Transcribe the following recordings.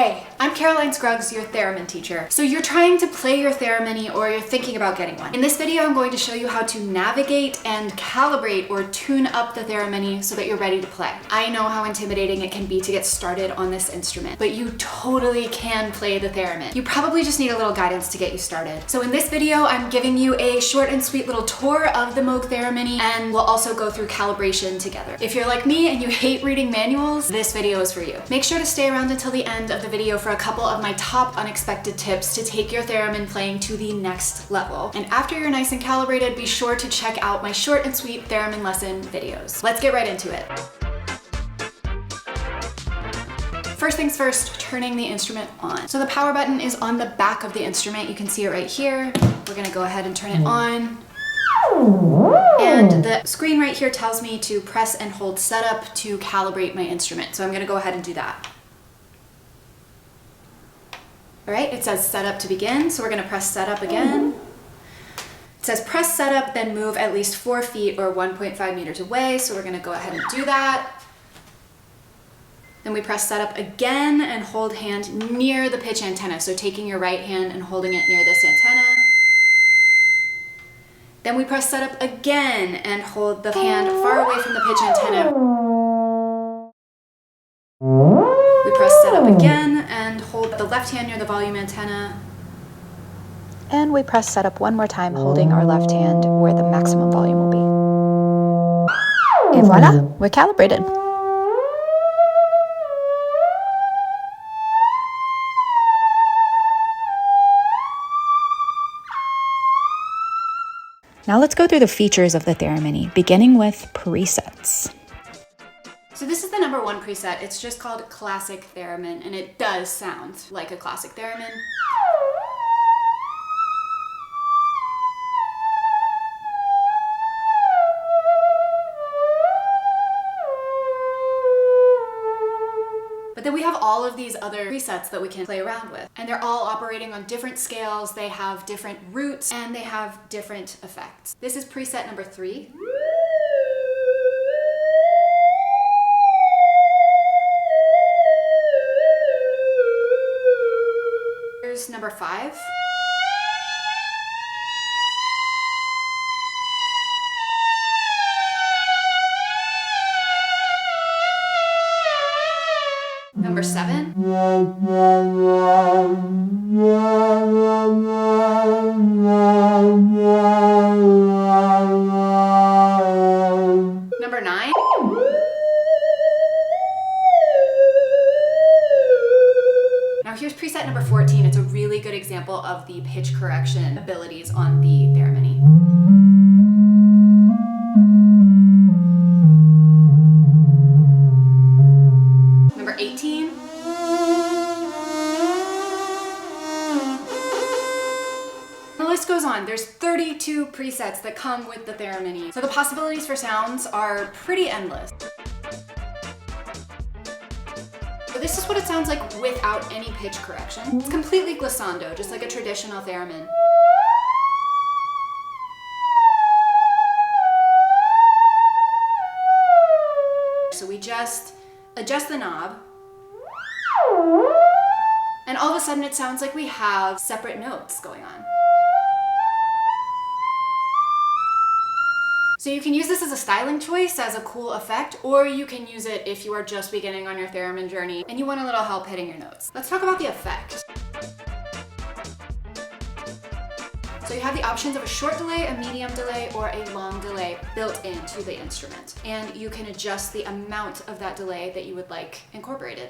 Hey, I'm Caroline Scruggs, your Theremin teacher. So you're trying to play your Theremini or you're thinking about getting one. In this video, I'm going to show you how to navigate and calibrate or tune up the Theremini so that you're ready to play. I know how intimidating it can be to get started on this instrument, but you totally can play the Theremin. You probably just need a little guidance to get you started. So in this video, I'm giving you a short and sweet little tour of the Moog Theremini, and we'll also go through calibration together. If you're like me and you hate reading manuals, this video is for you. Make sure to stay around until the end of the video for a couple of my top unexpected tips to take your theremin playing to the next level. And after you're nice and calibrated, be sure to check out my short and sweet theremin lesson videos. Let's get right into it. First things first, turning the instrument on. So the power button is on the back of the instrument. You can see it right here. We're gonna go ahead and turn it on. And the screen right here tells me to press and hold setup to calibrate my instrument. So I'm gonna go ahead and do that. All right, it says setup to begin, so we're gonna press setup again. It says press setup, then move at least 4 feet or 1.5 meters away, so we're gonna go ahead and do that. Then we press setup again and hold hand near the pitch antenna, so taking your right hand and holding it near this antenna. Then we press setup again and hold the hand far away from the pitch antenna. We press setup again and hold the left hand near the volume antenna. And we press setup one more time, holding our left hand where the maximum volume will be. Et voila, we're calibrated. Now let's go through the features of the Theremini, beginning with presets. So this is the number 1 preset. It's just called Classic Theremin, and it does sound like a classic Theremin. But then we have all of these other presets that we can play around with, and they're all operating on different scales, they have different roots, and they have different effects. This is preset number 3. Here's number 5. Number 7. Number 9. Now here's preset number 14. It's a really good example of the pitch correction abilities on the Theremini. Number 18. The list goes on. There's 32 presets that come with the Theremini. So the possibilities for sounds are pretty endless. So this is what it sounds like without any pitch correction. It's completely glissando, just like a traditional Theremin. So we just adjust the knob, and all of a sudden it sounds like we have separate notes going on. So you can use this as a styling choice, as a cool effect, or you can use it if you are just beginning on your Theremin journey and you want a little help hitting your notes. Let's talk about the effect. So you have the options of a short delay, a medium delay, or a long delay built into the instrument. And you can adjust the amount of that delay that you would like incorporated.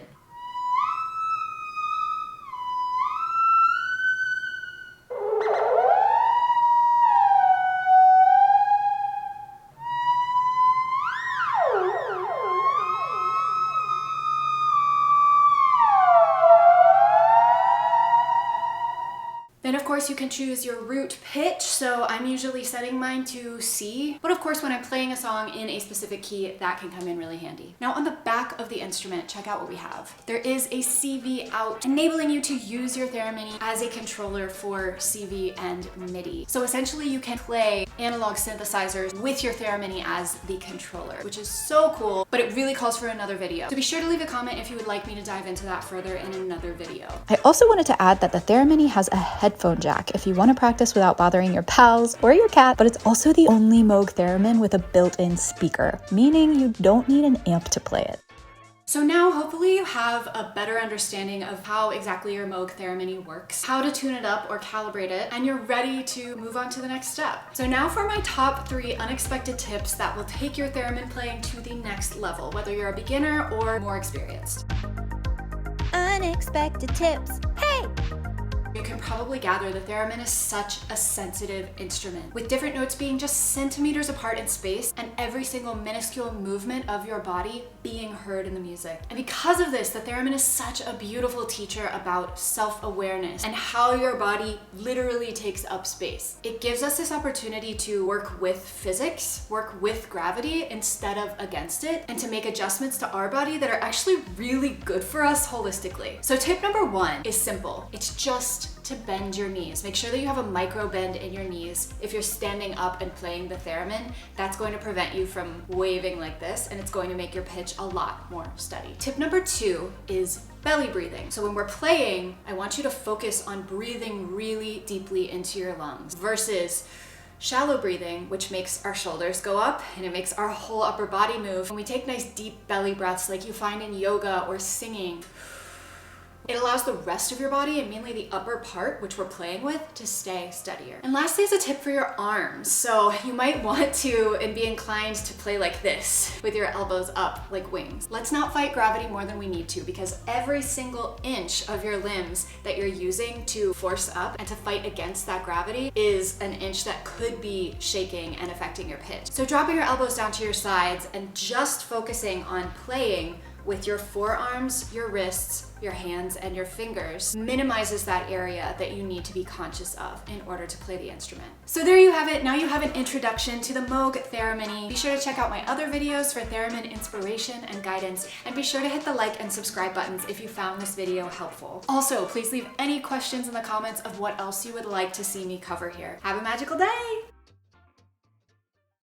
Then of course you can choose your root pitch. So I'm usually setting mine to C, but of course when I'm playing a song in a specific key, that can come in really handy. Now on the back of the instrument, check out what we have. There is a CV out, enabling you to use your Theremini as a controller for CV and MIDI. So essentially you can play analog synthesizers with your Theremini as the controller, which is so cool, but it really calls for another video. So be sure to leave a comment if you would like me to dive into that further in another video. I also wanted to add that the Theremini has a headphone jack if you want to practice without bothering your pals or your cat, but it's also the only Moog Theremin with a built-in speaker, meaning you don't need an amp to play it. So now hopefully you have a better understanding of how exactly your Moog Theremini works, how to tune it up or calibrate it, and you're ready to move on to the next step. So now for my top 3 unexpected tips that will take your theremin playing to the next level, whether you're a beginner or more experienced. Unexpected tips. Hey! You can probably gather the theremin is such a sensitive instrument, with different notes being just centimeters apart in space and every single minuscule movement of your body being heard in the music. And because of this, the theremin is such a beautiful teacher about self-awareness and how your body literally takes up space. It gives us this opportunity to work with physics, work with gravity instead of against it, and to make adjustments to our body that are actually really good for us holistically. So tip number 1 is simple. It's just to bend your knees. Make sure that you have a micro bend in your knees. If you're standing up and playing the theremin, that's going to prevent you from waving like this, and it's going to make your pitch a lot more steady. Tip number 2 is belly breathing. So when we're playing, I want you to focus on breathing really deeply into your lungs versus shallow breathing, which makes our shoulders go up and it makes our whole upper body move. When we take nice deep belly breaths like you find in yoga or singing, it allows the rest of your body, and mainly the upper part, which we're playing with, to stay steadier. And lastly is a tip for your arms. So you might want to and be inclined to play like this, with your elbows up like wings. Let's not fight gravity more than we need to, because every single inch of your limbs that you're using to force up and to fight against that gravity is an inch that could be shaking and affecting your pitch. So dropping your elbows down to your sides and just focusing on playing with your forearms, your wrists, your hands, and your fingers minimizes that area that you need to be conscious of in order to play the instrument. So there you have it. Now you have an introduction to the Moog Theremini. Be sure to check out my other videos for theremin inspiration and guidance, and be sure to hit the like and subscribe buttons if you found this video helpful. Also, please leave any questions in the comments of what else you would like to see me cover here. Have a magical day!